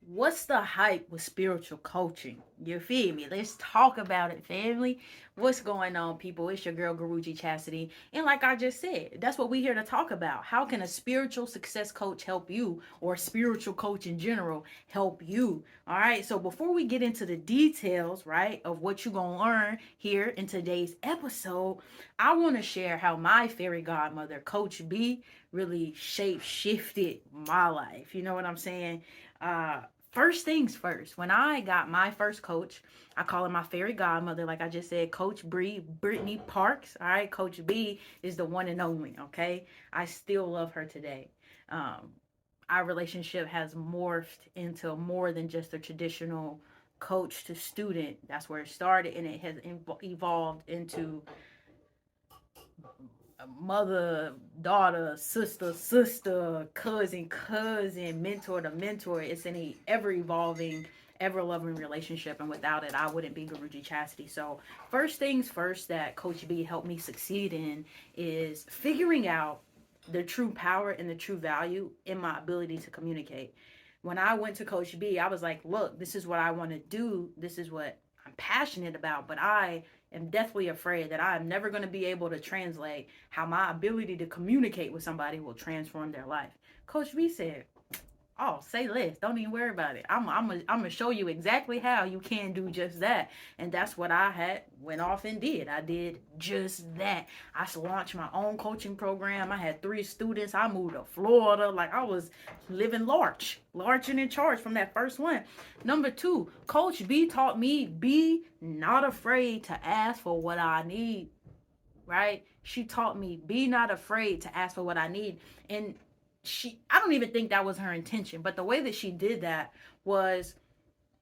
What's the hype with spiritual coaching? You feel me? Let's talk about it, family. What's going on, people? It's your girl, Guruji Chastity. And like I just said, that's what we're here to talk about. How can a spiritual success coach help you, or a spiritual coach in general help you? All right. So before we get into the details, right, of what you're going to learn here in today's episode, I want to share how my fairy godmother, Coach B, really shape shifted my life. You know what I'm saying? Uh, First things first, when I got my first coach, I call her my fairy godmother. Like I just said, Coach Brittany Parks. All right, Coach B is the one and only. Okay, I still love her today. Um, our relationship has morphed into more than just a traditional coach to student. That's where it started, and it has evolved into mother, daughter, sister, cousin, mentor to mentor. It's an ever evolving, ever loving relationship, and without it, I wouldn't be Guruji Chastity. So, first things first, that Coach B helped me succeed in is figuring out the true power and the true value in my ability to communicate. When I went to Coach B, I was like, look, this is what I want to do. This is what I'm passionate about, but I am deathly afraid that I'm never going to be able to translate how my ability to communicate with somebody will transform their life. Coach B said, oh, say less. Don't even worry about it. I'm gonna show you exactly how you can do just that. And that's what I had went off and did. I did just that. I launched my own coaching program. I had 3 students. I moved to Florida. Like I was living large and in charge from that first one. Number 2, Coach B taught me be not afraid to ask for what I need. Right? She taught me be not afraid to ask for what I need. And I don't even think that was her intention, but the way that she did that was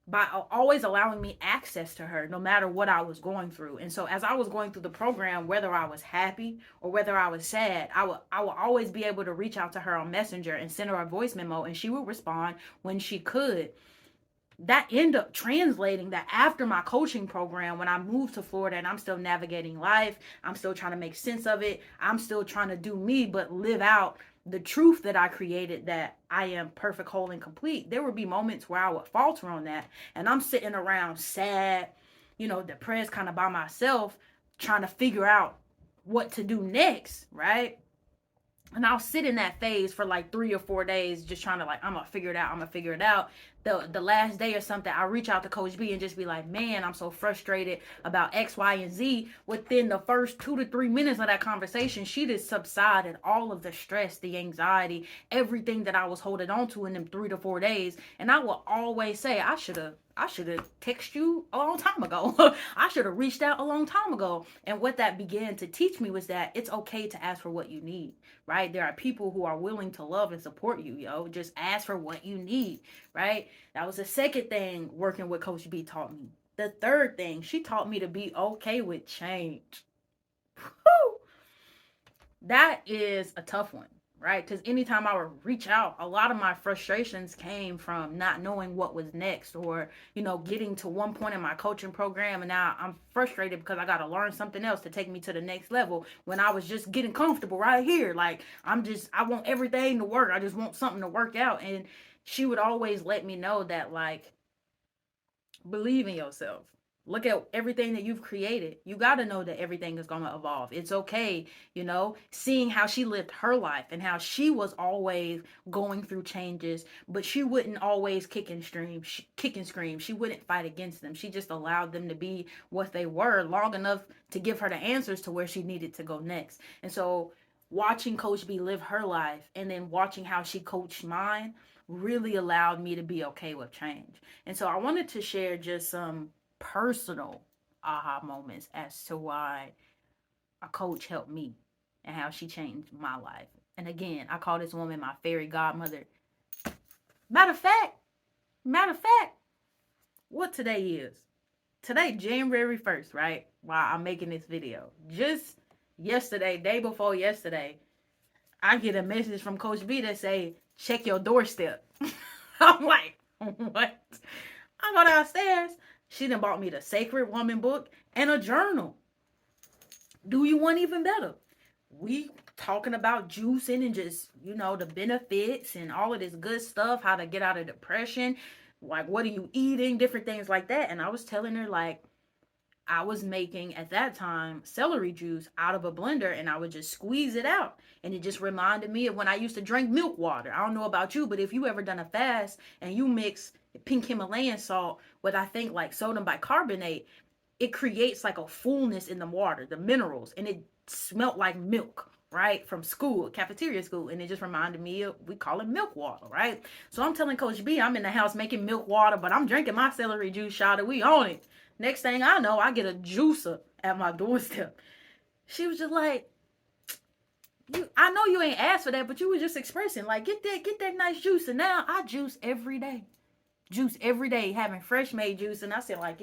by always allowing me access to her no matter what I was going through. And so as I was going through the program, whether I was happy or whether I was sad, I would always be able to reach out to her on Messenger and send her a voice memo, and she would respond when she could. That ended up translating that after my coaching program, when I moved to Florida and I'm still navigating life, I'm still trying to make sense of it, I'm still trying to do me but live out the truth that I created, that I am perfect, whole, and complete. There would be moments where I would falter on that, and I'm sitting around sad, depressed, kind of by myself, trying to figure out what to do next, right? And I'll sit in that phase for like 3 or 4 days, just trying to, like, I'm gonna figure it out. I'm gonna figure it out. The last day or something, I reach out to Coach B and just be like, man, I'm so frustrated about X, Y, and Z. Within the first 2 to 3 minutes of that conversation, she just subsided all of the stress, the anxiety, everything that I was holding on to in them 3 to 4 days. And I will always say, I should have texted you a long time ago. I should have reached out a long time ago. And what that began to teach me was that it's okay to ask for what you need, right? There are people who are willing to love and support you, yo. Just ask for what you need, right? That was the second thing working with Coach B taught me. The third thing, she taught me to be okay with change. Whew. That is a tough one, right? Because anytime I would reach out, a lot of my frustrations came from not knowing what was next, or, getting to one point in my coaching program and now I'm frustrated because I got to learn something else to take me to the next level when I was just getting comfortable right here. Like, I want everything to work. I just want something to work out. And she would always let me know that, like, believe in yourself. Look at everything that you've created. You got to know that everything is going to evolve. It's okay, seeing how she lived her life and how she was always going through changes, but she wouldn't always kick and scream. She wouldn't fight against them. She just allowed them to be what they were long enough to give her the answers to where she needed to go next. And so watching Coach B live her life and then watching how she coached mine really allowed me to be okay with change. And so I wanted to share just some personal aha moments as to why a coach helped me and how she changed my life. And again, I call this woman my fairy godmother. Matter of fact, matter of fact, what today is? Today, January 1st, right? While I'm making this video. Just yesterday, day before yesterday, I get a message from Coach B that say, check your doorstep. I'm like, what? I go downstairs. She done bought me the Sacred Woman book and a journal. Do you want even better? We talking about juicing and just, the benefits and all of this good stuff, how to get out of depression. Like, what are you eating? Different things like that. And I was telling her, like, I was making at that time celery juice out of a blender and I would just squeeze it out. And it just reminded me of when I used to drink milk water. I don't know about you, but if you ever done a fast and you mix pink Himalayan salt with, I think, like sodium bicarbonate, it creates like a fullness in the water, the minerals, and it smelt like milk, right? From school, cafeteria school. And it just reminded me of, we call it milk water, right? So I'm telling Coach B, I'm in the house making milk water, but I'm drinking my celery juice shot and we on it. Next thing I know, I get a juicer at my doorstep. She was just like, I know you ain't asked for that, but you was just expressing, like, get that nice juice. And now I juice every day. Juice every day, having fresh made juice. And I said, like,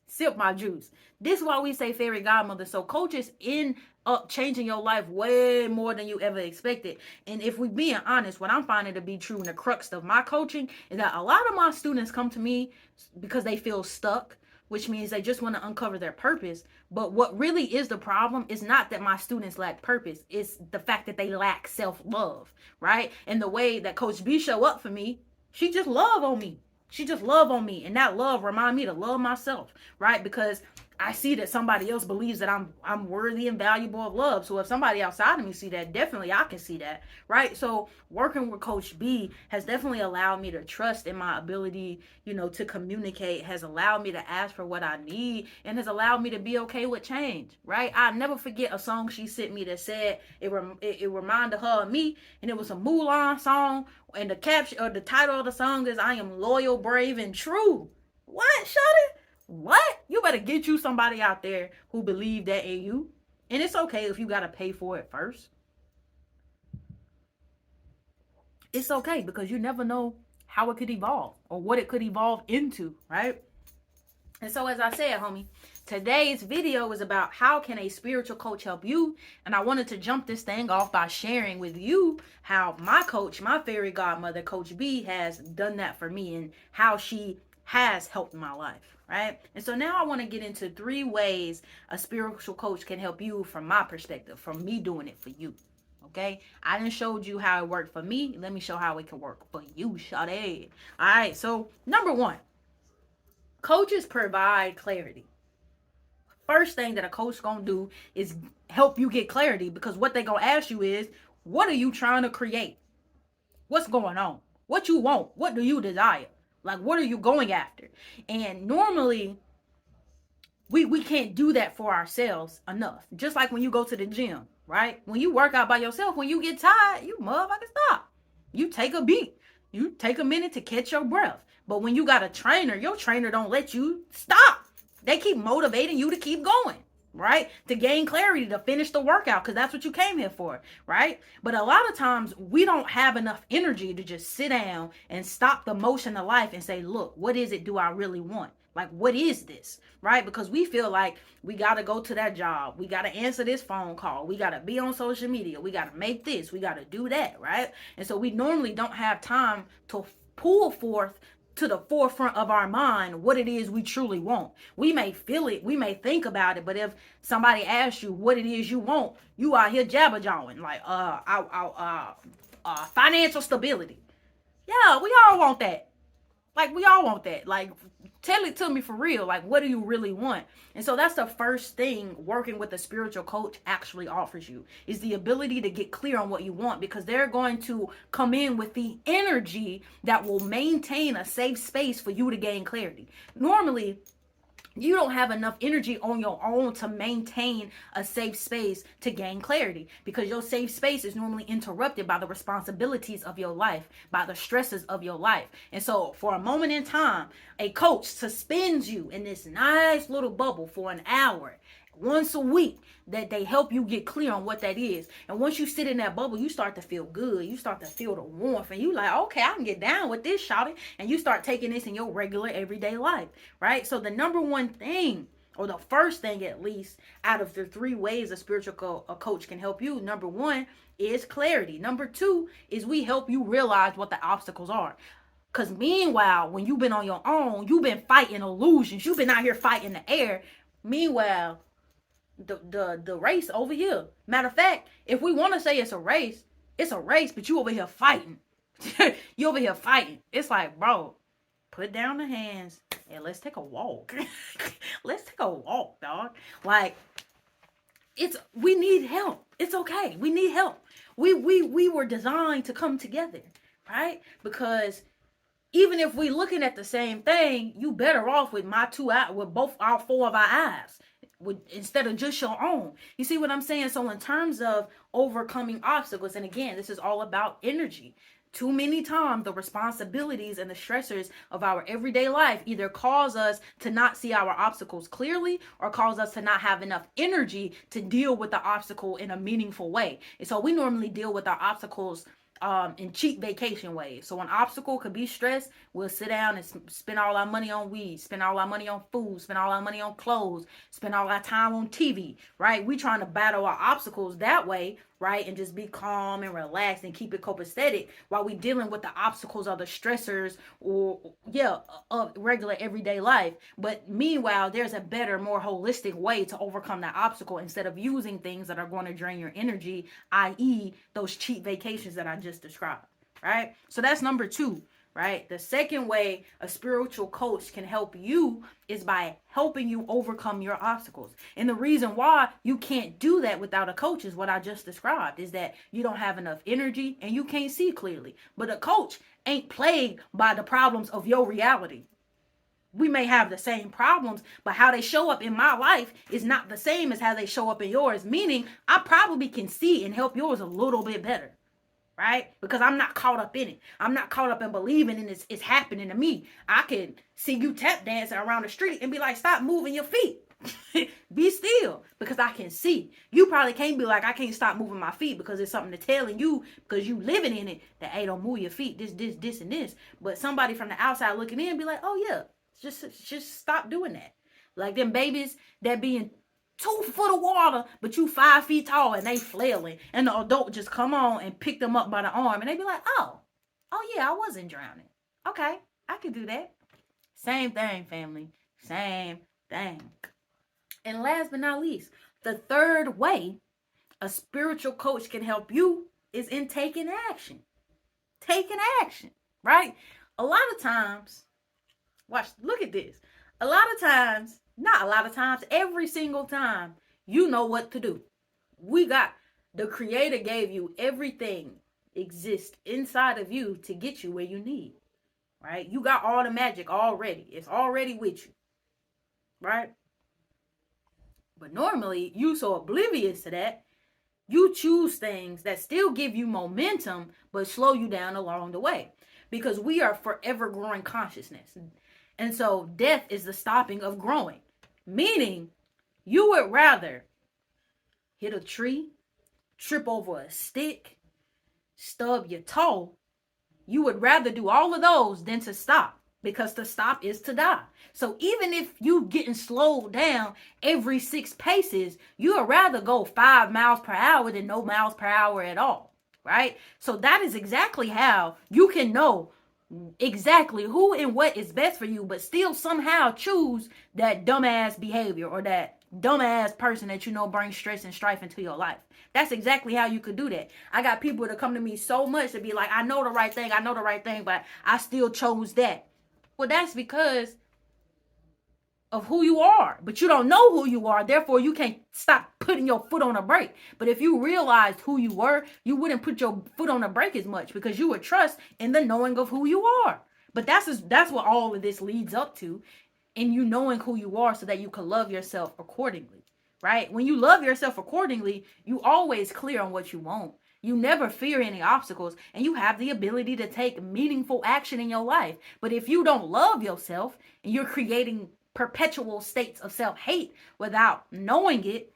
sip my juice. This is why we say fairy godmother. So coaches end up changing your life way more than you ever expected. And if we being honest, what I'm finding to be true in the crux of my coaching is that a lot of my students come to me because they feel stuck, which means they just want to uncover their purpose. But what really is the problem is not that my students lack purpose. It's the fact that they lack self-love, right? And the way that Coach B show up for me, she just love on me. She just love on me. And that love remind me to love myself, right? Because I see that somebody else believes that I'm worthy and valuable of love. So if somebody outside of me see that, definitely I can see that, right? So working with Coach B has definitely allowed me to trust in my ability, to communicate, has allowed me to ask for what I need, and has allowed me to be okay with change, right? I'll never forget a song she sent me that said it reminded her of me, and it was a Mulan song, and the caption or the title of the song is "I am loyal, brave, and true." What, Shawty? What? You better get you somebody out there who believe that in you. And it's okay if you got to pay for it first. It's okay because you never know how it could evolve or what it could evolve into, right? And so as I said, homie, today's video is about how can a spiritual coach help you? And I wanted to jump this thing off by sharing with you how my coach, my fairy godmother, Coach B, has done that for me and how she has helped my life, right? And so now I want to get into 3 ways a spiritual coach can help you from my perspective, from me doing it for you. Okay, I done showed you how it worked for me. Let me show how it can work for you, Shawty. All right, so number 1, coaches provide clarity. First thing that a coach gonna do is help you get clarity, because what they gonna ask you is, what are you trying to create? What's going on? What you want? What do you desire? Like, what are you going after? And normally, we can't do that for ourselves enough. Just like when you go to the gym, right? When you work out by yourself, when you get tired, you motherfucker stop. You take a beat. You take a minute to catch your breath. But when you got a trainer, your trainer don't let you stop. They keep motivating you to keep going, right? To gain clarity, to finish the workout, because that's what you came here for, right? But a lot of times we don't have enough energy to just sit down and stop the motion of life and say, look, what is it do I really want? Like, what is this, right? Because we feel like we got to go to that job. We got to answer this phone call. We got to be on social media. We got to make this. We got to do that, right? And so we normally don't have time to pull forth to the forefront of our mind what it is we truly want. We may feel it, we may think about it, but if somebody asks you what it is you want, you out here jabber-jawing like financial stability. Yeah, we all want that. Like, we all want that. Like, tell it to me for real. Like, what do you really want? And so that's the first thing working with a spiritual coach actually offers you, is the ability to get clear on what you want, because they're going to come in with the energy that will maintain a safe space for you to gain clarity. Normally, you don't have enough energy on your own to maintain a safe space to gain clarity, because your safe space is normally interrupted by the responsibilities of your life, by the stresses of your life. And so for a moment in time, a coach suspends you in this nice little bubble for an hour once a week, that they help you get clear on what that is. And once you sit in that bubble, you start to feel good. You start to feel the warmth, and you like, okay, I can get down with this, shawty. And you start taking this in your regular everyday life, right? So the number one thing, or the first thing at least, out of the 3 ways a spiritual coach can help you, number 1 is clarity. Number 2 is we help you realize what the obstacles are. Because meanwhile, when you've been on your own, you've been fighting illusions. You've been out here fighting the air. Meanwhile, the race over here. Matter of fact, if we want to say it's a race, but you over here fighting. You over here fighting. It's like, bro, put down the hands and let's take a walk. Let's take a walk, dog. Like, we need help. It's okay. We need help. We were designed to come together, right? Because even if we looking at the same thing, you better off with my two eye, with both our four of our eyes, instead of just your own. You see what I'm saying? So in terms of overcoming obstacles, and again, this is all about energy. Too many times, the responsibilities and the stressors of our everyday life either cause us to not see our obstacles clearly or cause us to not have enough energy to deal with the obstacle in a meaningful way. And so we normally deal with our obstacles in cheap vacation ways. So an obstacle could be stress. We'll sit down and spend all our money on weed, spend all our money on food, spend all our money on clothes, spend all our time on TV, right? We trying to battle our obstacles that way, right? And just be calm and relaxed and keep it copacetic while we dealing with the obstacles or the stressors of regular everyday life. But meanwhile, there's a better, more holistic way to overcome that obstacle instead of using things that are going to drain your energy, i.e. those cheap vacations that I just described, right? So that's number 2. Right? The second way a spiritual coach can help you is by helping you overcome your obstacles. And the reason why you can't do that without a coach is what I just described, is that you don't have enough energy and you can't see clearly. But a coach ain't plagued by the problems of your reality. We may have the same problems, but how they show up in my life is not the same as how they show up in yours, meaning I probably can see and help yours a little bit better. Right? Because I'm not caught up in it. I'm not caught up in believing in it's happening to me. I can see you tap dancing around the street and be like, stop moving your feet. Be still, because I can see. You probably can't be like, I can't stop moving my feet because it's something to telling you because you living in it that, hey, don't move your feet, this, and this. But somebody from the outside looking in be like, oh yeah, just stop doing that. Like them babies that be in 2 foot of water, but you 5 feet tall and they flailing, and the adult just come on and pick them up by the arm and they be like, oh yeah, I wasn't drowning. Okay, I could do that. Same thing, family. Same thing. And last but not least, the third way a spiritual coach can help you is in taking action. Taking action, right? A lot of times, look at this. Not a lot of times, every single time, you know what to do. The Creator gave you everything exists inside of you to get you where you need, right? You got all the magic already. It's already with you, right? But normally, you so oblivious to that, you choose things that still give you momentum, but slow you down along the way. Because we are forever growing consciousness. And so death is the stopping of growing. Meaning, you would rather hit a tree, trip over a stick, stub your toe. You would rather do all of those than to stop, because to stop is to die. So even if you getting slowed down every 6 paces, you would rather go 5 miles per hour than no miles per hour at all, right? So that is exactly how you can know exactly who and what is best for you, but still somehow choose that dumbass behavior or that dumbass person that you know brings stress and strife into your life. That's exactly how you could do that. I got people that come to me so much to be like, I know the right thing, but I still chose that. Well, that's because of who you are, but you don't know who you are. Therefore, you can't stop putting your foot on a brake. But if you realized who you were, you wouldn't put your foot on a brake as much, because you would trust in the knowing of who you are. But that's what all of this leads up to, in you knowing who you are so that you can love yourself accordingly, right? When you love yourself accordingly, you always clear on what you want. You never fear any obstacles, and you have the ability to take meaningful action in your life. But if you don't love yourself and you're creating perpetual states of self-hate without knowing it,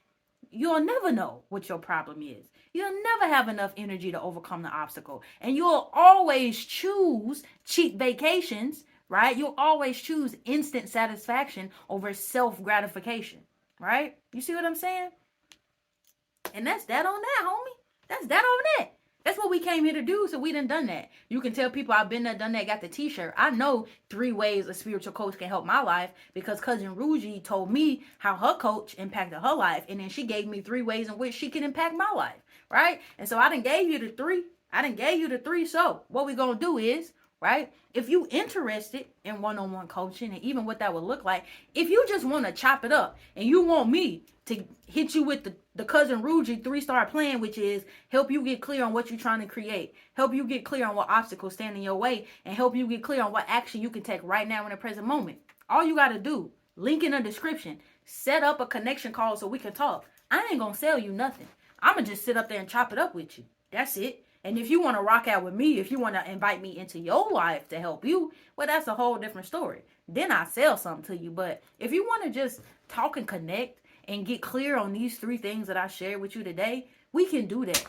you'll never know what your problem is. You'll never have enough energy to overcome the obstacle. And you'll always choose cheap vacations, right? You'll always choose instant satisfaction over self-gratification, right? You see what I'm saying? And that's that on that, homie. That's that on that. That's what we came here to do, so we done that. You can tell people I've been there, done that, got the t-shirt. I know 3 ways a spiritual coach can help my life, because cousin Ruji told me how her coach impacted her life, and then she gave me 3 ways in which she can impact my life, right? And so I done gave you the 3. So what we gonna do is right? If you interested in one-on-one coaching and even what that would look like, if you just want to chop it up and you want me to hit you with the cousin Ruji 3-star plan, which is help you get clear on what you're trying to create, help you get clear on what obstacles stand in your way, and help you get clear on what action you can take right now in the present moment. All you got to do, link in the description, set up a connection call so we can talk. I ain't gonna sell you nothing. I'm gonna just sit up there and chop it up with you. That's it. And if you want to rock out with me, if you want to invite me into your life to help you, well, that's a whole different story. Then I sell something to you. But if you want to just talk and connect and get clear on these 3 things that I shared with you today, we can do that.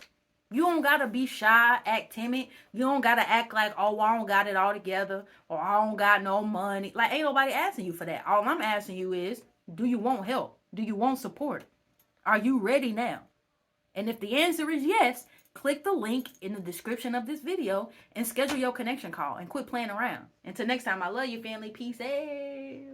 You don't got to be shy, act timid. You don't got to act like, oh, I don't got it all together, or I don't got no money. Like, ain't nobody asking you for that. All I'm asking you is, do you want help? Do you want support? Are you ready now? And if the answer is yes, click the link in the description of this video and schedule your connection call and quit playing around. Until next time, I love you, family. Peace out.